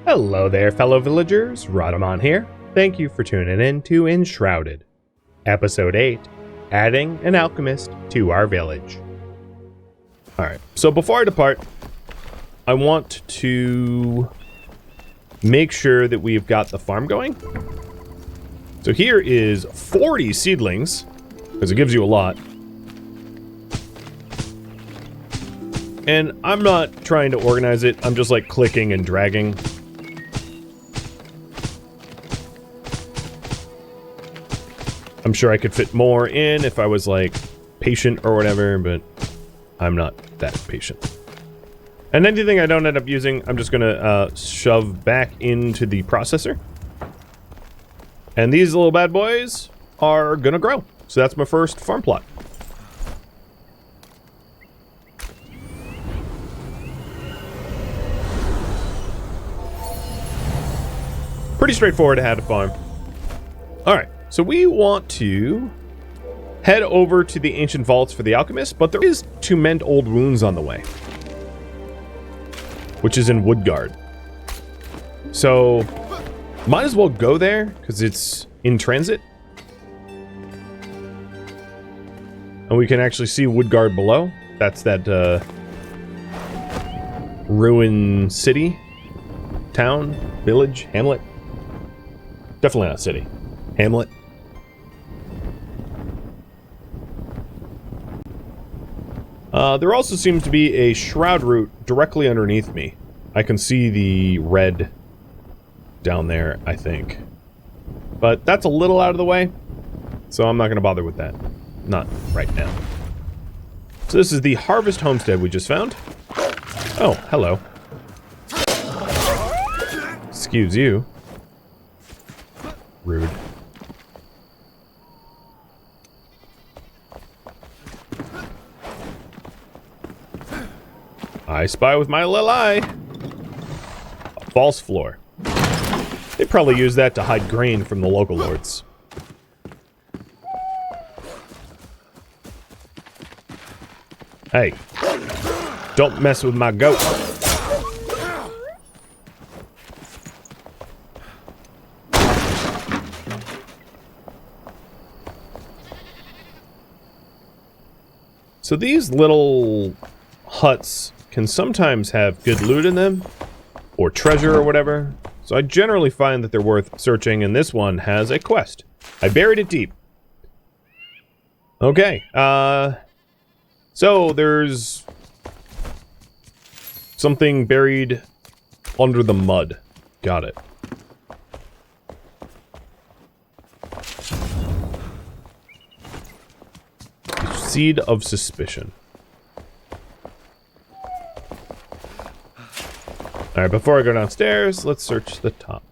Hello there, fellow villagers. Rhadamant here. Thank you for tuning in to Enshrouded, Episode 8, Adding an Alchemist to Our Village. Alright, so before I depart, I want to make sure that we've got the farm going. So here is 40 seedlings, because it gives you a lot. And I'm not trying to organize it, I'm just like clicking and dragging. I'm sure I could fit more in if I was like patient or whatever, but I'm not that patient. And anything I don't end up using, I'm just gonna shove back into the processor. And these little bad boys are gonna grow. So that's my first farm plot. Pretty straightforward to have a farm. Alright, so we want to head over to the ancient vaults for the Alchemist, but there is to mend old wounds on the way, which is in Woodgard. So might as well go there because it's in transit. And we can actually see Woodgard below. That's that ruin city, town, village, hamlet. Definitely not city. Hamlet. There also seems to be a shroud root directly underneath me. I can see the red down there, I think. But that's a little out of the way, so I'm not going to bother with that. Not right now. So this is the Harvest Homestead we just found. Oh, hello. Excuse you. Rude. I spy with my little eye. A false floor. They probably use that to hide grain from the local lords. Hey, don't mess with my goat. So these little huts can sometimes have good loot in them, or treasure or whatever. So I generally find that they're worth searching, and this one has a quest. I buried it deep. Okay, so there's something buried under the mud. Got it. Seed of suspicion. Alright, before I go downstairs, let's search the top.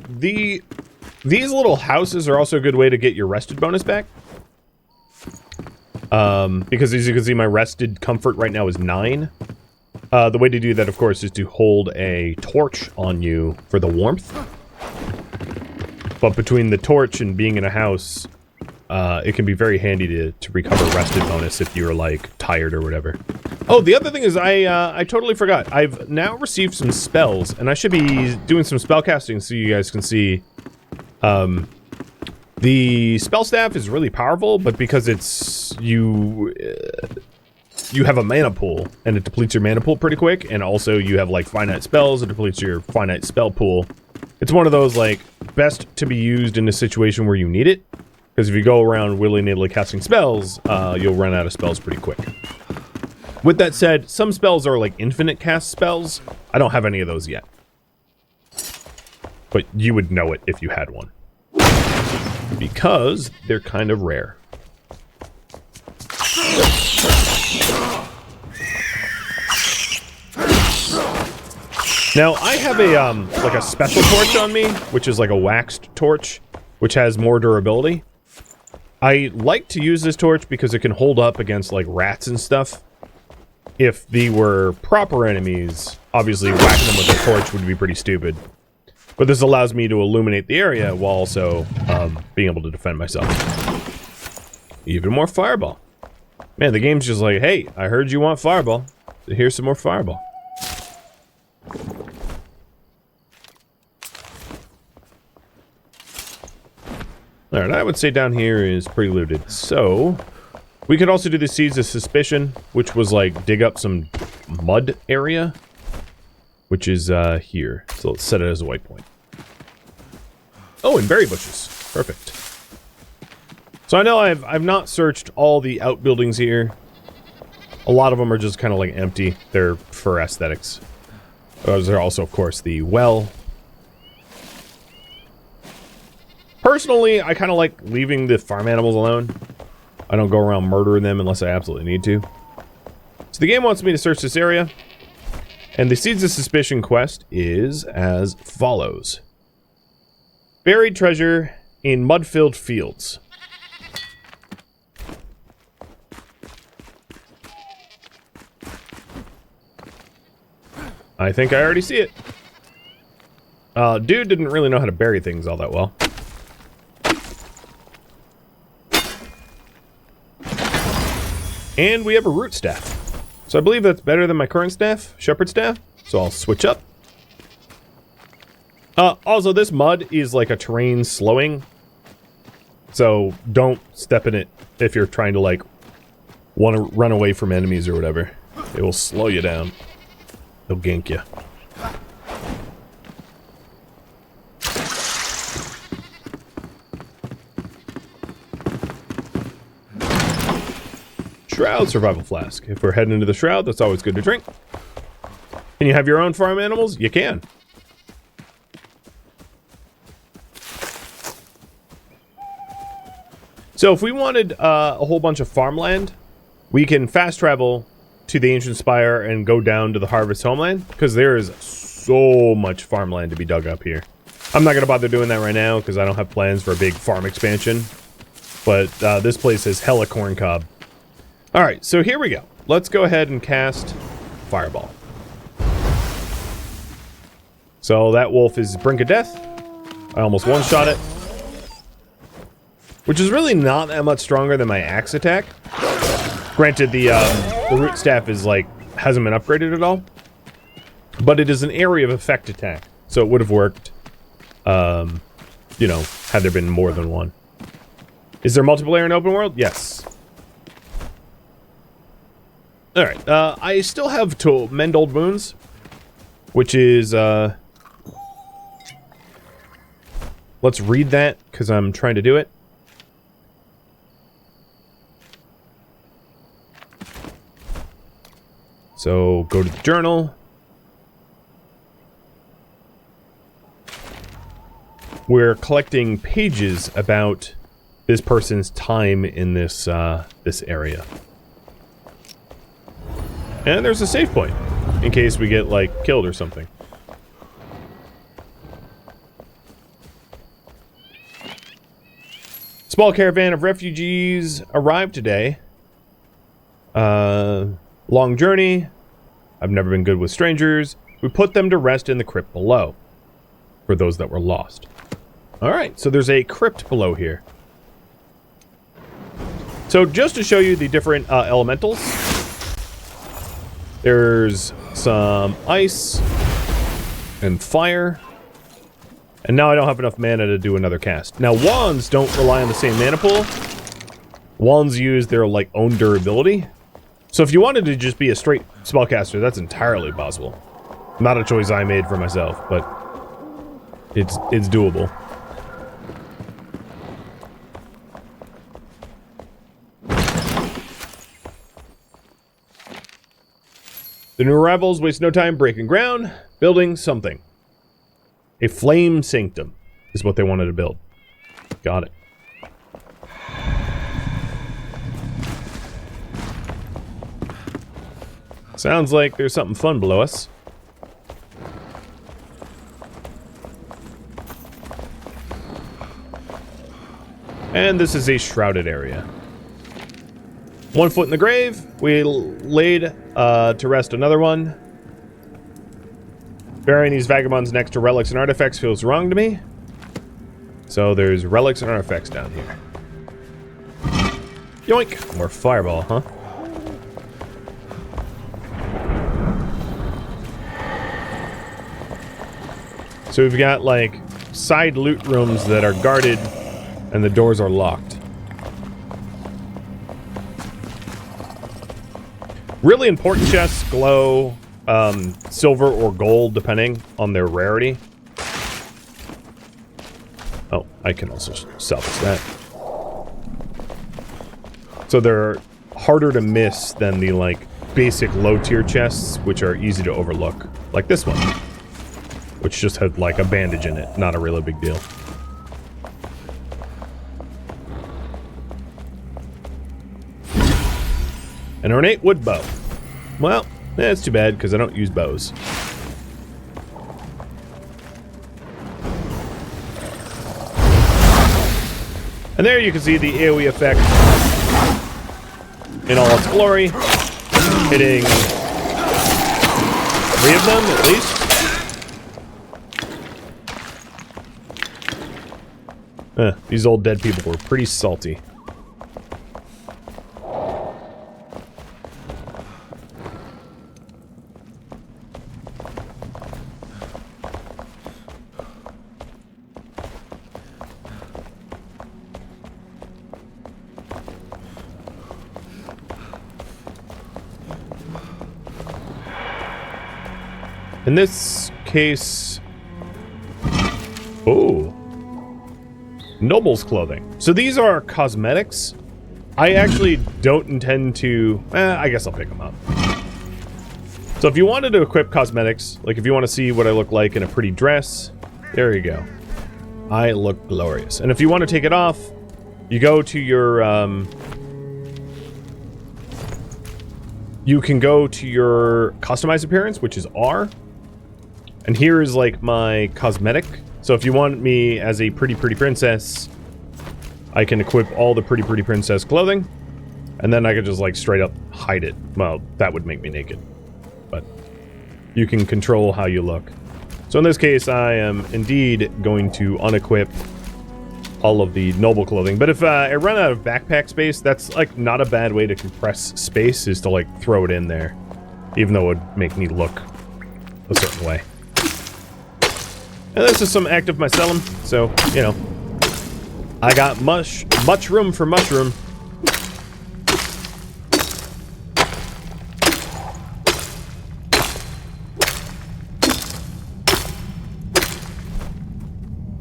These little houses are also a good way to get your rested bonus back. Because as you can see, my rested comfort right now is 9. The way to do that, of course, is to hold a torch on you for the warmth. But between the torch and being in a house, it can be very handy to recover rested bonus if you're, like, tired or whatever. Oh, the other thing is I totally forgot. I've now received some spells, and I should be doing some spell casting so you guys can see. The spell staff is really powerful, but because it's you have a mana pool, and it depletes your mana pool pretty quick, and also you have, like, finite spells, it depletes your finite spell pool. It's one of those, like, best to be used in a situation where you need it. Because if you go around willy-nilly casting spells, you'll run out of spells pretty quick. With that said, some spells are, like, infinite cast spells. I don't have any of those yet. But you would know it if you had one. Because they're kind of rare. Now, I have a, like a special torch on me, which is like a waxed torch, which has more durability. I like to use this torch because it can hold up against, like, rats and stuff. If they were proper enemies, obviously whacking them with a torch would be pretty stupid. But this allows me to illuminate the area while also being able to defend myself. Even more fireball. Man, the game's just like, hey, I heard you want fireball. here's some more fireball. Alright, I would say down here is pretty looted. So, we could also do the Seeds of Suspicion, which was like dig up some mud area, which is here. So let's set it as a waypoint. Oh, and berry bushes. Perfect. So I know I've not searched all the outbuildings here. A lot of them are just kind of like empty. They're for aesthetics. Those are also, of course, the well. Personally, I kind of like leaving the farm animals alone. I don't go around murdering them unless I absolutely need to. So the game wants me to search this area. And the Seeds of Suspicion quest is as follows. Buried treasure in mud-filled fields. I think I already see it. Dude didn't really know how to bury things all that well. And we have a root staff. So I believe that's better than my current staff, shepherd staff. So I'll switch up. Also, this mud is like a terrain slowing. So don't step in it if you're trying to like want to run away from enemies or whatever. It will slow you down. They'll gank you. Shroud survival flask. If we're heading into the Shroud, that's always good to drink. Can you have your own farm animals? You can. So if we wanted a whole bunch of farmland, we can fast travel to the Ancient Spire and go down to the Harvest Homeland, because there is so much farmland to be dug up here. I'm not going to bother doing that right now, because I don't have plans for a big farm expansion. But this place is hella corn cob. Alright, so here we go. Let's go ahead and cast Fireball. So that wolf is Brink of Death. I almost one-shot it. Which is really not that much stronger than my axe attack. Granted, the root staff is like, hasn't been upgraded at all. But it is an area of effect attack. So it would have worked, you know, had there been more than one. Is there multiplayer in open world? Yes. Alright, I still have to mend old wounds. Which is, let's read that, because I'm trying to do it. So, go to the journal. We're collecting pages about this person's time in this, this area. And there's a save point, in case we get, like, killed or something. Small caravan of refugees arrived today. Long journey. I've never been good with strangers. We put them to rest in the crypt below. For those that were lost. Alright, so there's a crypt below here. So just to show you the different elementals. There's some ice and fire. And now I don't have enough mana to do another cast. Now wands don't rely on the same mana pool. Wands use their like own durability. So if you wanted to just be a straight spellcaster, that's entirely possible. Not a choice I made for myself, but it's doable. The new arrivals waste no time breaking ground, building something. A flame sanctum is what they wanted to build. Got it. Sounds like there's something fun below us. And this is a shrouded area. 1 foot in the grave. We laid to rest another one. Burying these vagabonds next to relics and artifacts feels wrong to me. So there's relics and artifacts down here. Yoink! More fireball, huh? So we've got, like, side loot rooms that are guarded, and the doors are locked. Really important chests glow silver or gold, depending on their rarity. Oh, I can also salvage that. So they're harder to miss than the, like, basic low-tier chests, which are easy to overlook. Like this one, which just had, like, a bandage in it. Not a really big deal. An ornate wood bow. Well, that's too bad, because I don't use bows. And there you can see the AoE effect in all its glory. Hitting 3 of them, at least. These old dead people were pretty salty. In this case... Oh. Noble's clothing. So these are cosmetics. I actually don't intend to... I guess I'll pick them up. So if you wanted to equip cosmetics, like if you want to see what I look like in a pretty dress, there you go. I look glorious. And if you want to take it off, you go to your... you can go to your customized appearance, which is R. And here is, like, my cosmetic. So if you want me as a pretty princess, I can equip all the pretty princess clothing. And then I could just, like, straight up hide it. Well, that would make me naked. But you can control how you look. So in this case, I am indeed going to unequip all of the noble clothing. But if I run out of backpack space, that's, like, not a bad way to compress space, is to, like, throw it in there. Even though it would make me look a certain way. And this is some active mycelium, so, you know, I got much room for mushroom.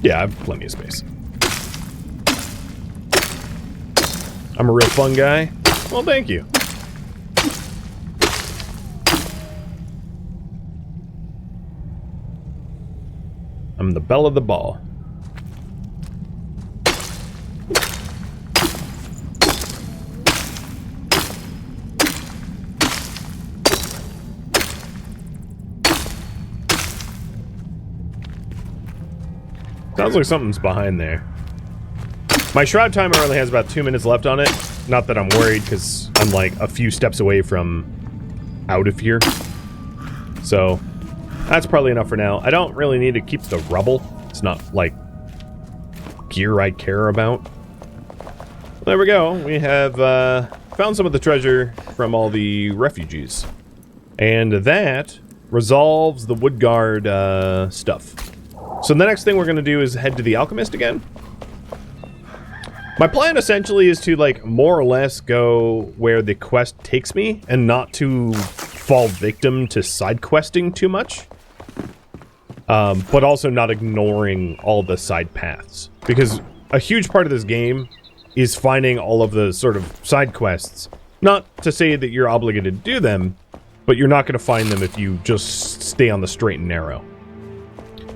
Yeah, I have plenty of space. I'm a real fun guy. Well, thank you. I'm the belle of the ball. Sounds like something's behind there. My shroud timer only has about 2 minutes left on it. Not that I'm worried, because I'm like a few steps away from out of here. So that's probably enough for now. I don't really need to keep the rubble. It's not, like, gear I care about. Well, there we go. We have found some of the treasure from all the refugees. And that resolves the Woodgard stuff. So the next thing we're going to do is head to the Alchemist again. My plan essentially is to, like, more or less go where the quest takes me and not to fall victim to side questing too much. But also not ignoring all the side paths. Because a huge part of this game is finding all of the sort of side quests. Not to say that you're obligated to do them, but you're not going to find them if you just stay on the straight and narrow.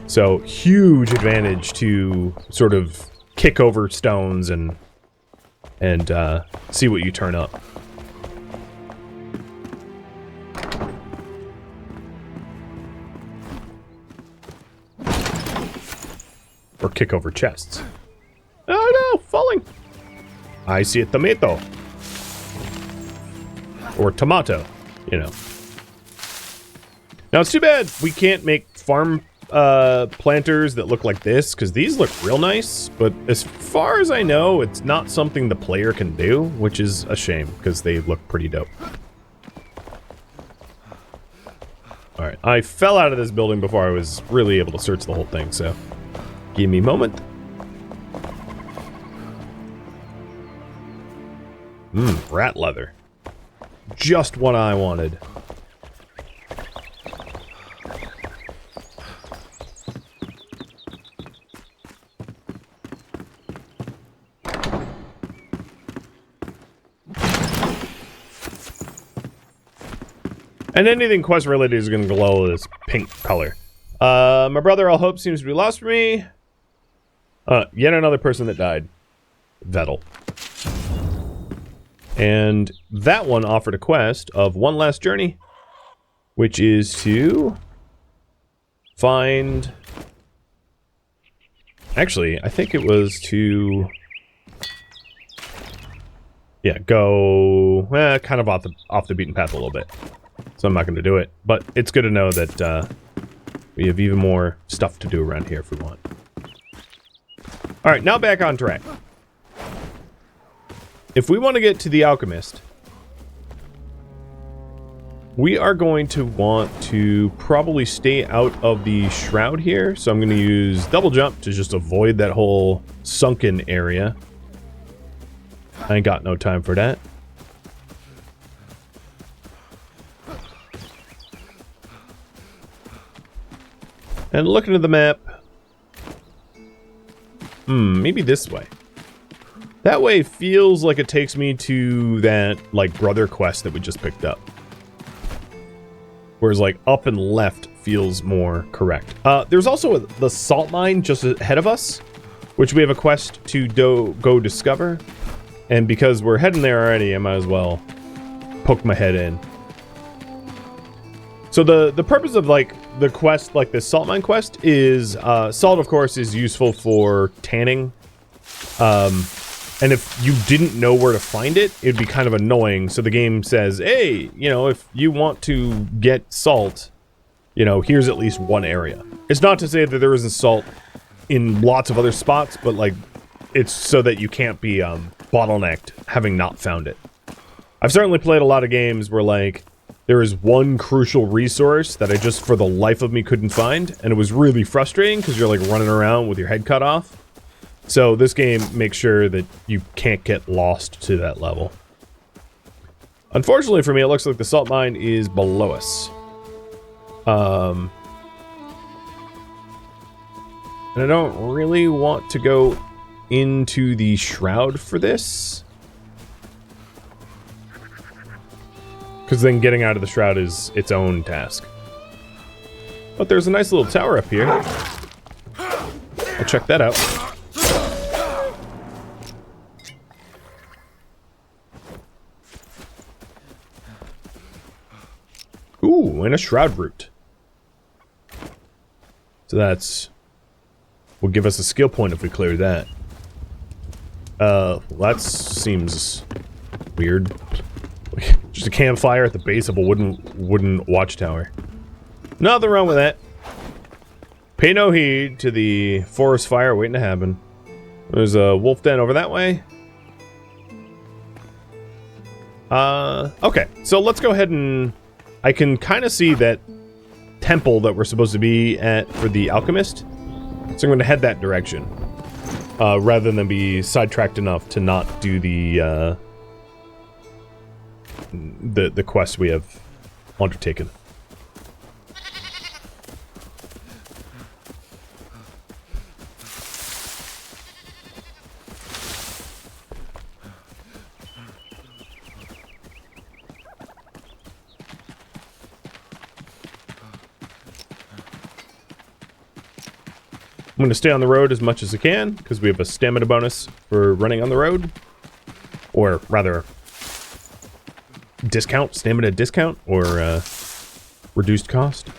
So, huge advantage to sort of kick over stones and see what you turn up. Or kick over chests. Oh no, falling! I see a tomato. Or tomato, you know. Now it's too bad we can't make farm planters that look like this, because these look real nice, but as far as I know, it's not something the player can do, which is a shame, because they look pretty dope. Alright, I fell out of this building before I was really able to search the whole thing, so give me a moment. Rat leather. Just what I wanted. And anything quest related is going to glow this pink color. My brother, all hope seems to be lost for me. Yet another person that died. Vettel. And that one offered a quest of one last journey, which is to find... Actually, I think it was to... Yeah, go kind of off the beaten path a little bit. So I'm not going to do it, but it's good to know that we have even more stuff to do around here if we want. Alright, now back on track. If we want to get to the Alchemist, we are going to want to probably stay out of the shroud here. So I'm going to use double jump to just avoid that whole sunken area. I ain't got no time for that. And looking at the map, maybe this way. That way feels like it takes me to that, like, brother quest that we just picked up. Whereas, like, up and left feels more correct. There's also the salt mine just ahead of us, which we have a quest to go discover. And because we're heading there already, I might as well poke my head in. So the purpose of, like, the quest, like the salt mine quest, is salt, of course, is useful for tanning. And if you didn't know where to find it, it'd be kind of annoying. So the game says, hey, you know, if you want to get salt, you know, here's at least one area. It's not to say that there isn't salt in lots of other spots, but, like, it's so that you can't be bottlenecked having not found it. I've certainly played a lot of games where, like, there is one crucial resource that I just for the life of me couldn't find, and it was really frustrating because you're, like, running around with your head cut off. So this game makes sure that you can't get lost to that level. Unfortunately for me, it looks like the salt mine is below us. And I don't really want to go into the shroud for this. Because then getting out of the shroud is its own task. But there's a nice little tower up here. I'll check that out. Ooh, and a shroud root. So that's... will give us a skill point if we clear that. That seems weird. Just a campfire at the base of a wooden watchtower. Nothing wrong with that. Pay no heed to the forest fire waiting to happen. There's a wolf den over that way. Okay, so let's go ahead and... I can kind of see that temple that we're supposed to be at for the Alchemist. So I'm going to head that direction. Rather than be sidetracked enough to not do the quest we have undertaken. I'm going to stay on the road as much as I can, because we have a stamina bonus for running on the road. Or, rather, discount, stamina discount, or reduced cost.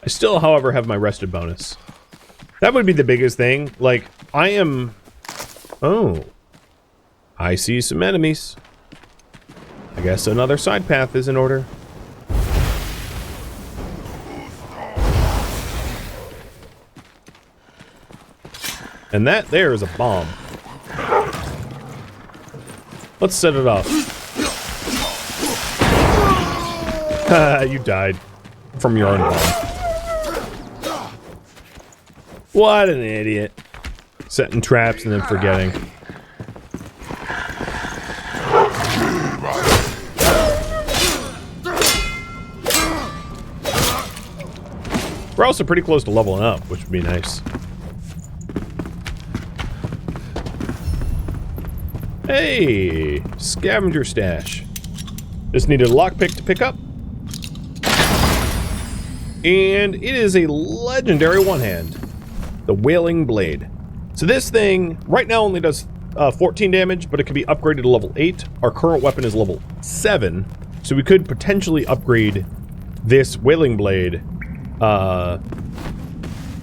I still, however, have my rested bonus. That would be the biggest thing. Like, I am... Oh. I see some enemies. I guess another side path is in order. And that there is a bomb. Let's set it off. You died from your own bomb. What an idiot. Setting traps and then forgetting. We're also pretty close to leveling up, which would be nice. Hey, scavenger stash. Just needed a lockpick to pick up. And it is a legendary one-hand. The Wailing Blade. So this thing right now only does 14 damage, but it can be upgraded to level 8. Our current weapon is level 7. So we could potentially upgrade this Wailing Blade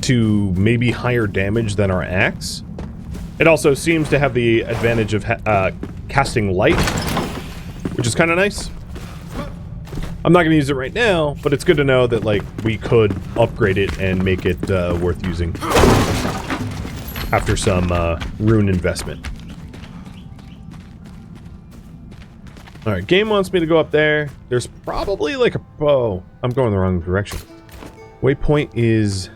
to maybe higher damage than our axe. It also seems to have the advantage of casting light, which is kind of nice. I'm not going to use it right now, but it's good to know that, like, we could upgrade it and make it worth using after some rune investment. Alright, game wants me to go up there. There's probably like a... Oh, I'm going the wrong direction. Waypoint is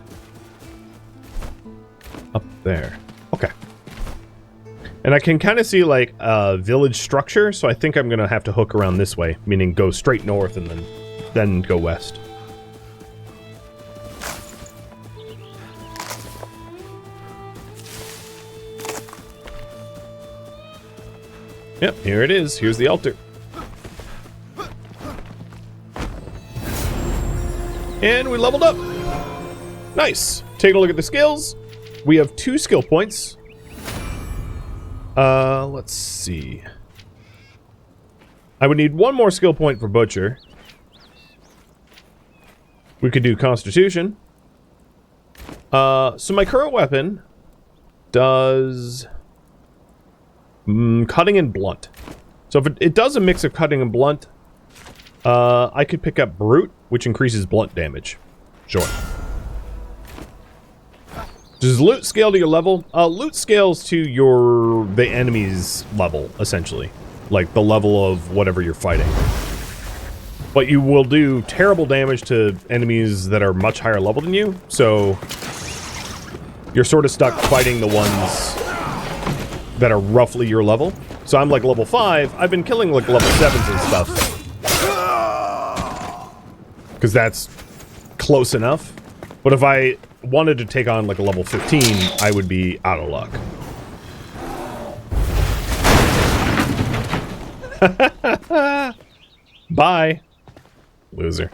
up there. Okay. And I can kind of see like a village structure, so I think I'm going to have to hook around this way, meaning go straight north and then go west. Yep, here it is. Here's the altar. And we leveled up. Nice. Take a look at the skills. We have 2 skill points. Let's see. I would need 1 more skill point for Butcher. We could do Constitution. So my current weapon does cutting and blunt. So if it does a mix of cutting and blunt, I could pick up Brute, which increases blunt damage. Sure. Does loot scale to your level? Loot scales to the enemy's level, essentially. Like the level of whatever you're fighting. But you will do terrible damage to enemies that are much higher level than you, so you're sort of stuck fighting the ones that are roughly your level. So I'm like level 5. I've been killing like level 7s and stuff. Because that's close enough. But if I wanted to take on like a level 15, I would be out of luck. Bye, loser.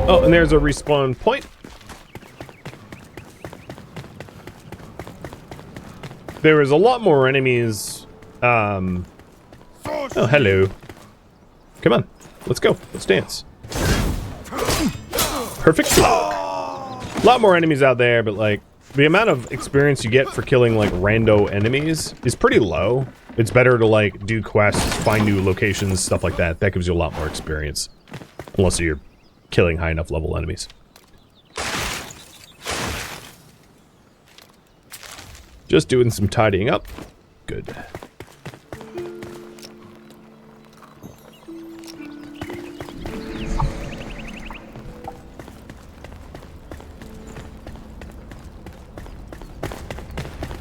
Oh, and there's a respawn point. There was a lot more enemies. Oh, hello. Come on, let's go. Let's dance. Perfect. A lot more enemies out there, but like the amount of experience you get for killing like rando enemies is pretty low. It's better to like do quests, find new locations, stuff like that. That gives you a lot more experience. Unless you're killing high enough level enemies. Just doing some tidying up. Good.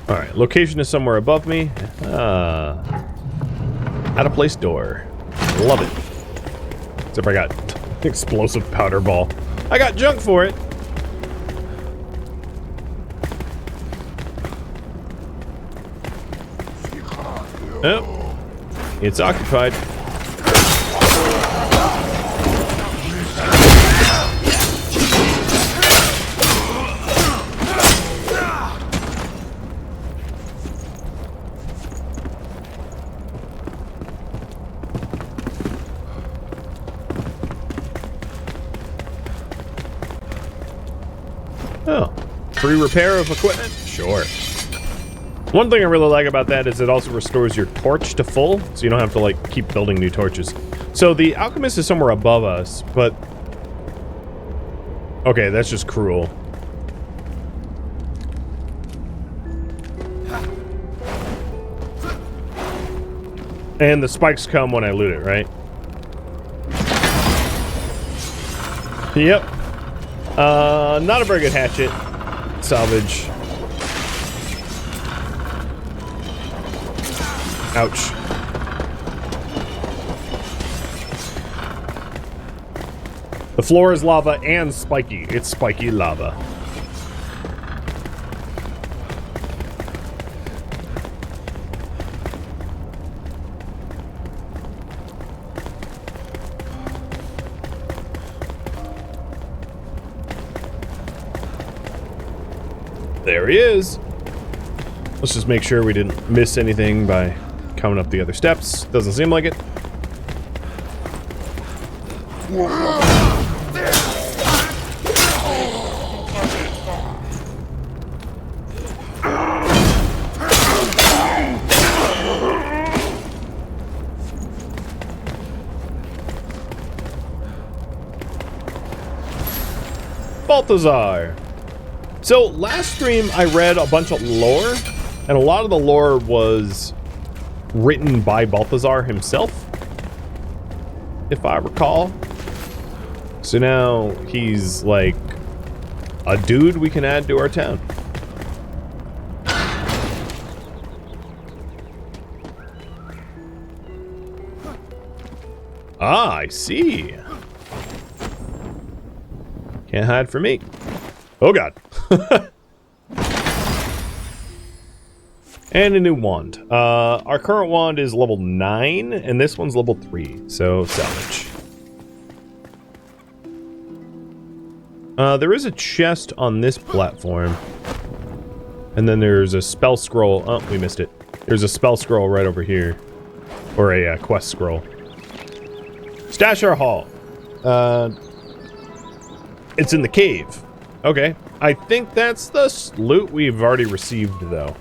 Alright, location is somewhere above me. Out of place door. Love it. Except I got explosive powder ball. I got junk for it. Oh, it's occupied. Oh, free repair of equipment? Sure. One thing I really like about that is it also restores your torch to full, so you don't have to like keep building new torches. So the Alchemist is somewhere above us, but Okay, that's just cruel. And the spikes come when I loot it, right? Yep. Not a very good hatchet. Salvage. Ouch. The floor is lava and spiky. It's spiky lava. There he is. Let's just make sure we didn't miss anything by coming up the other steps. Doesn't seem like it. Balthazar. So last stream I read a bunch of lore, and a lot of the lore was written by Balthazar himself, if I recall. So now he's like a dude we can add to our town. Ah, I see. Can't hide from me. Oh god. And a new wand. Our current wand is level 9, and this one's level 3, so salvage. There is a chest on this platform. And then there's a spell scroll. Oh, we missed it. There's a spell scroll right over here. Or a quest scroll. Stasher Hall. It's in the cave. Okay. I think that's the loot we've already received, though.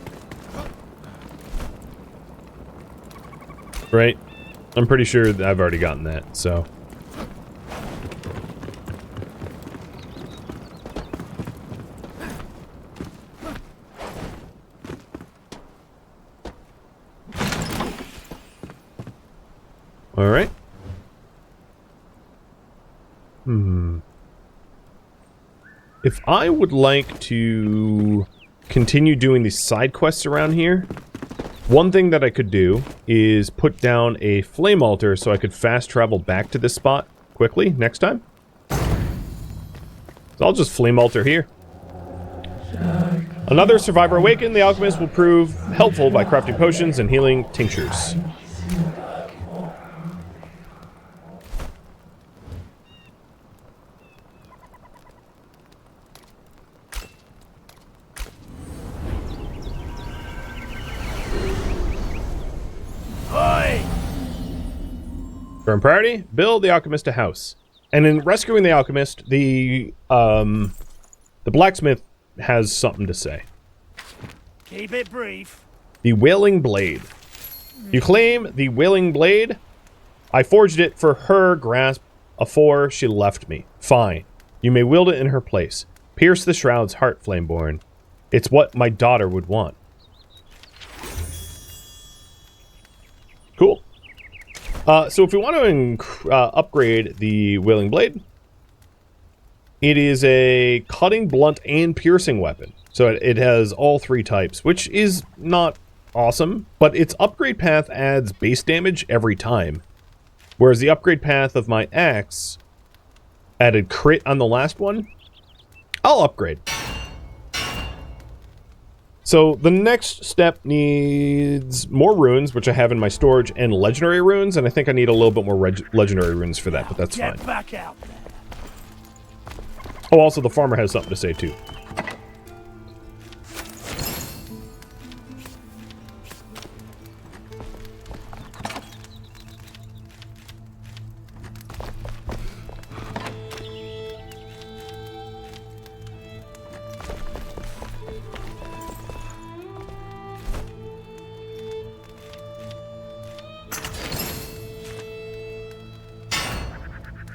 Right? I'm pretty sure that I've already gotten that, so. Alright. If I would like to continue doing these side quests around here, one thing that I could do is put down a flame altar so I could fast travel back to this spot quickly next time. So I'll just flame altar here. Another survivor awakened. The alchemist will prove helpful by crafting potions and healing tinctures. Current priority, build the alchemist a house. And in rescuing the alchemist, the blacksmith has something to say. Keep it brief. The Wailing Blade. You claim the Wailing Blade? I forged it for her grasp afore she left me. Fine. You may wield it in her place. Pierce the shroud's heart, flameborn. It's what my daughter would want. Cool. So if we want to upgrade the Wailing Blade, it is a cutting, blunt, and piercing weapon. So it has all 3 types, which is not awesome, but its upgrade path adds base damage every time. Whereas the upgrade path of my axe added crit on the last one. I'll upgrade. So the next step needs more runes, which I have in my storage, and legendary runes, and I think I need a little bit more legendary runes for that, but that's fine. Get back out there. Oh, also the farmer has something to say too.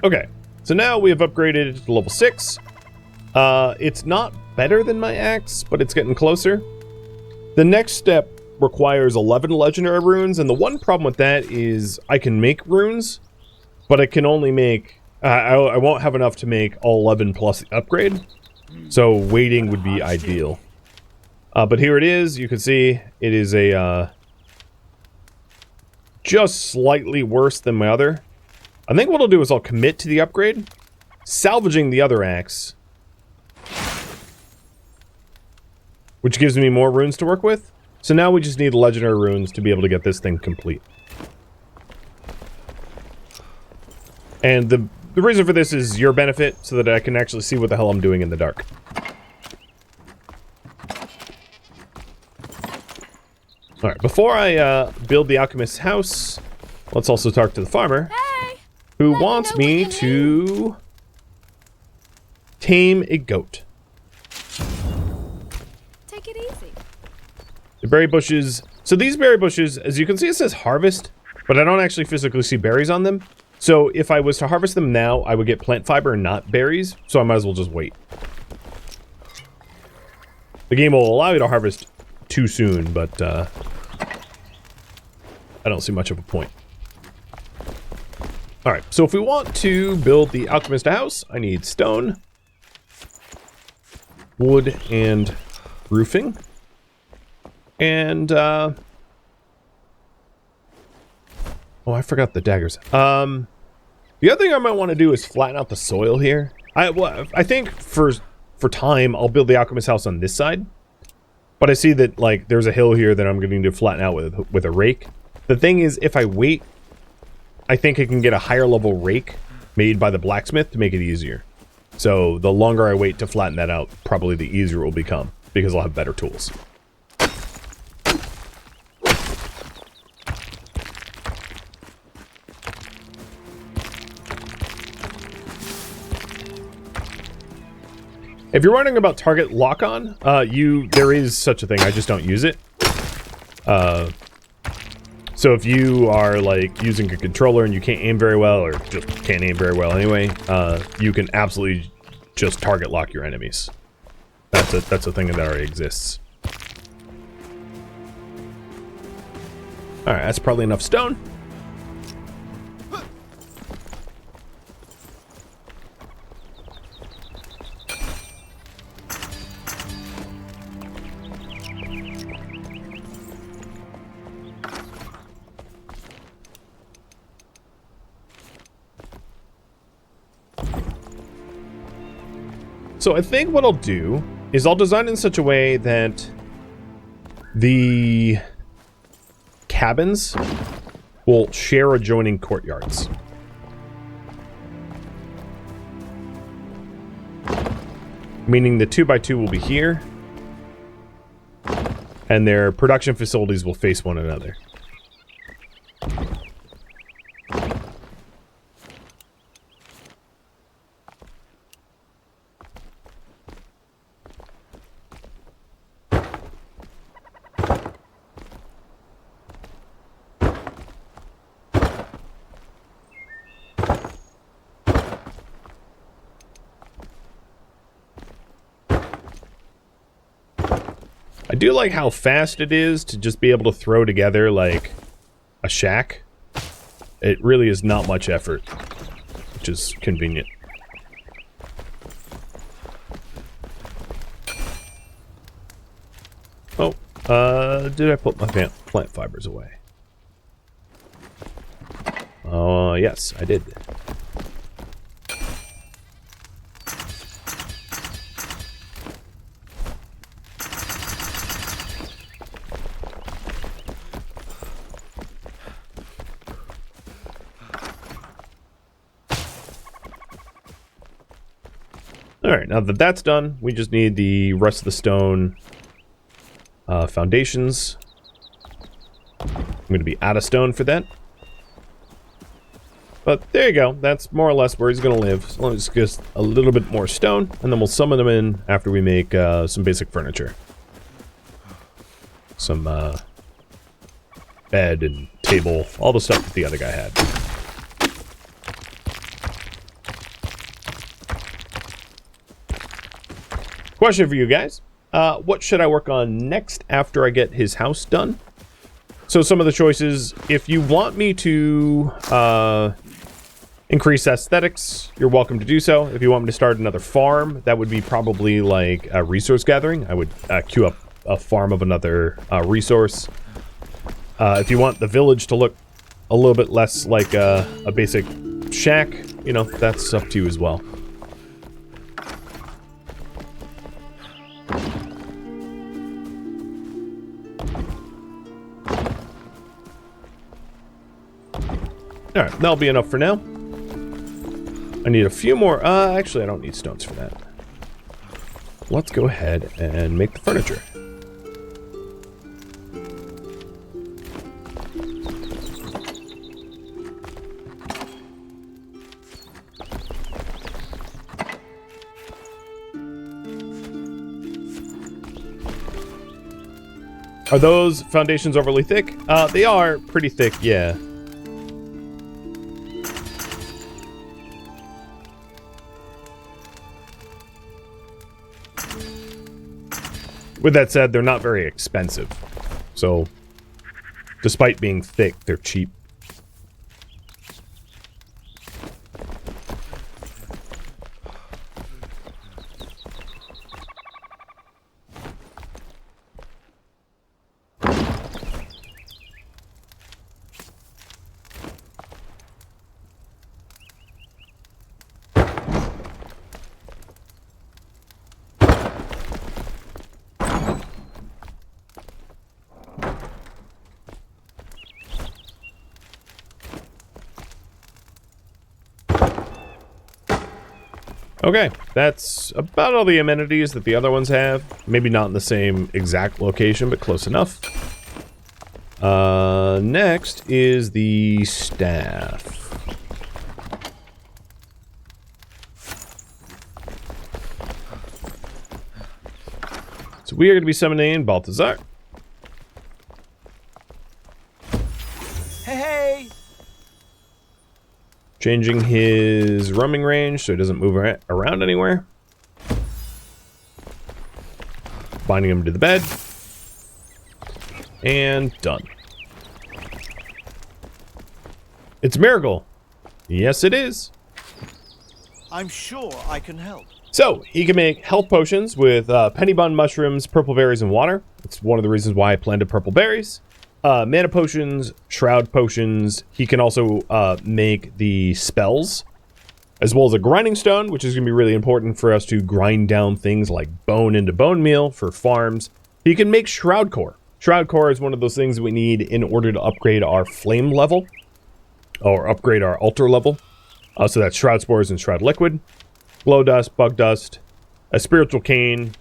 Okay, so now we have upgraded to level 6. It's not better than my axe, but it's getting closer. The next step requires 11 legendary runes, and the one problem with that is I can make runes, but I can only make... I won't have enough to make all 11 plus the upgrade, so waiting would be ideal. But here it is. You can see it is a... just slightly worse than my other. I think what I'll do is I'll commit to the upgrade, salvaging the other axe, which gives me more runes to work with. So now we just need legendary runes to be able to get this thing complete. And the reason for this is your benefit, so that I can actually see what the hell I'm doing in the dark. Alright, before I build the alchemist's house, let's also talk to the farmer, who wants me to tame a goat. Take it easy. The berry bushes. So these berry bushes, as you can see, it says harvest, but I don't actually physically see berries on them. So if I was to harvest them now, I would get plant fiber and not berries, so I might as well just wait. The game will allow you to harvest too soon, but I don't see much of a point. Alright, so if we want to build the alchemist a house, I need stone, wood, and roofing. And, oh, I forgot the daggers. The other thing I might want to do is flatten out the soil here. I think for time, I'll build the alchemist house on this side. But I see that, like, there's a hill here that I'm going to need to flatten out with a rake. The thing is, if I wait, I think I can get a higher level rake made by the blacksmith to make it easier. So the longer I wait to flatten that out, probably the easier it will become, because I'll have better tools. If you're wondering about target lock-on, there is such a thing, I just don't use it. So if you are, like, using a controller and you can't aim very well, or just can't aim very well anyway, you can absolutely just target lock your enemies. That's a thing that already exists. Alright, that's probably enough stone. So I think what I'll do is I'll design it in such a way that the cabins will share adjoining courtyards. Meaning the 2x2 will be here, and their production facilities will face one another. I do like how fast it is to just be able to throw together, like, a shack. It really is not much effort, which is convenient. Oh, did I put my plant fibers away? Oh, yes, I did. Alright, now that that's done, we just need the rest of the stone foundations. I'm going to be out of stone for that. But there you go. That's more or less where he's going to live. As long as it's just a little bit more stone, and then we'll summon him in after we make some basic furniture. Some bed and table, all the stuff that the other guy had. Question for you guys. What should I work on next after I get his house done? So some of the choices, if you want me to increase aesthetics, you're welcome to do so. If you want me to start another farm, that would be probably like a resource gathering. I would queue up a farm of another resource. If you want the village to look a little bit less like a basic shack, you know, that's up to you as well. Alright, that'll be enough for now. I need a few more. Actually, I don't need stones for that. Let's go ahead and make the furniture. Are those foundations overly thick? They are pretty thick, yeah. With that said, they're not very expensive. So, despite being thick, they're cheap. Okay, that's about all the amenities that the other ones have. Maybe not in the same exact location, but close enough. Next is the staff. So we are going to be summoning Balthazar. Hey! Changing his roaming range so he doesn't move around anywhere. Binding him to the bed. And done. It's a miracle. Yes, it is. I'm sure I can help. So, he can make health potions with penny bun mushrooms, purple berries, and water. That's one of the reasons why I planted purple berries. Mana potions, shroud potions. He can also make the spells, as well as a grinding stone, which is going to be really important for us to grind down things like bone into bone meal for farms. He can make shroud core. Shroud core is one of those things that we need in order to upgrade our flame level, or upgrade our altar level. So that's shroud spores and shroud liquid, glow dust, bug dust, a spiritual cane,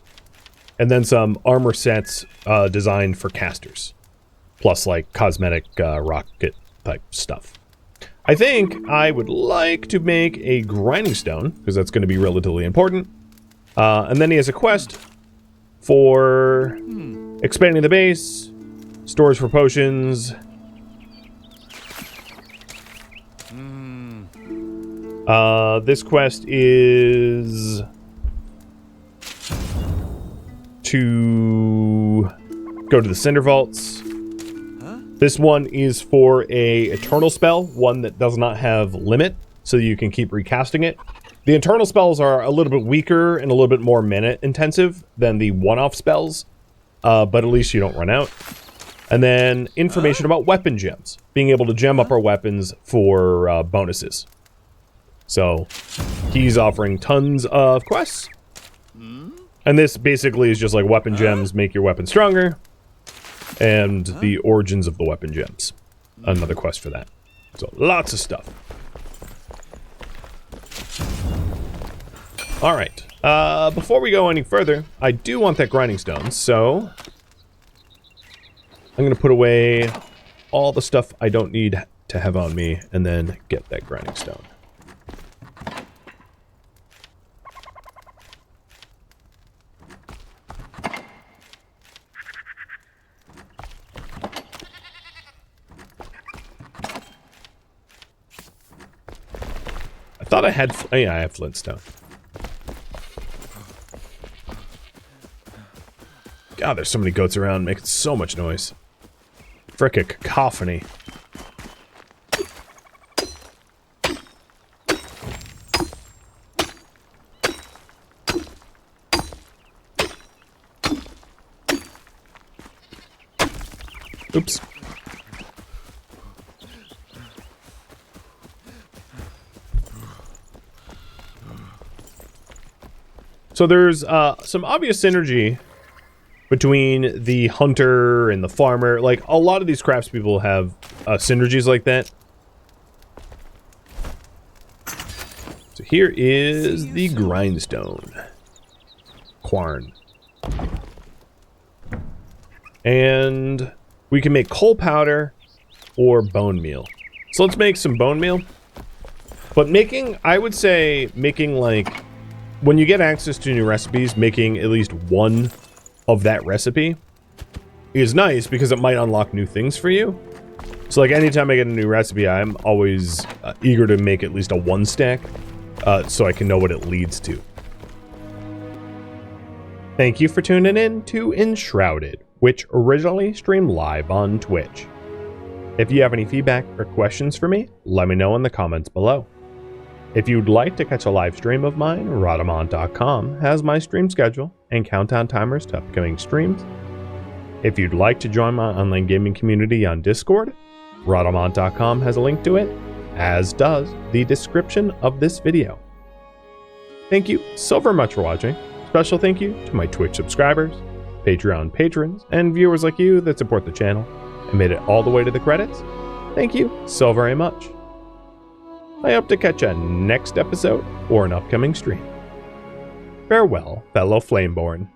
and then some armor sets designed for casters. Plus, like, cosmetic rocket type stuff. I think I would like to make a grinding stone, because that's going to be relatively important. And then he has a quest for expanding the base, stores for potions. This quest is to go to the Cinder Vaults. This one is for a eternal spell, one that does not have limit, so you can keep recasting it. The eternal spells are a little bit weaker and a little bit more mana intensive than the one-off spells, but at least you don't run out. And then information about weapon gems, being able to gem up our weapons for bonuses. So he's offering tons of quests. And this basically is just like weapon gems make your weapon stronger. And the origins of the weapon gems. Another quest for that. So lots of stuff. Alright. Before we go any further, I do want that grinding stone, so I'm going to put away all the stuff I don't need to have on me and then get that grinding stone. I thought I had... Oh yeah, I have flintstone. God, there's so many goats around making so much noise. Frickin' cacophony. Oops. So there's some obvious synergy between the hunter and the farmer. Like, a lot of these craftspeople have synergies like that. So here is the grindstone. Quarn. And we can make coal powder or bone meal. So let's make some bone meal. But making, I would say, making like, when you get access to new recipes, making at least one of that recipe is nice because it might unlock new things for you. So like anytime I get a new recipe, I'm always eager to make at least a 1 stack so I can know what it leads to. Thank you for tuning in to Enshrouded, which originally streamed live on Twitch. If you have any feedback or questions for me, let me know in the comments below. If you'd like to catch a live stream of mine, Rhadamant.com has my stream schedule and countdown timers to upcoming streams. If you'd like to join my online gaming community on Discord, Rhadamant.com has a link to it, as does the description of this video. Thank you so very much for watching. Special thank you to my Twitch subscribers, Patreon patrons, and viewers like you that support the channel and made it all the way to the credits. Thank you so very much. I hope to catch you next episode or an upcoming stream. Farewell, fellow flameborn.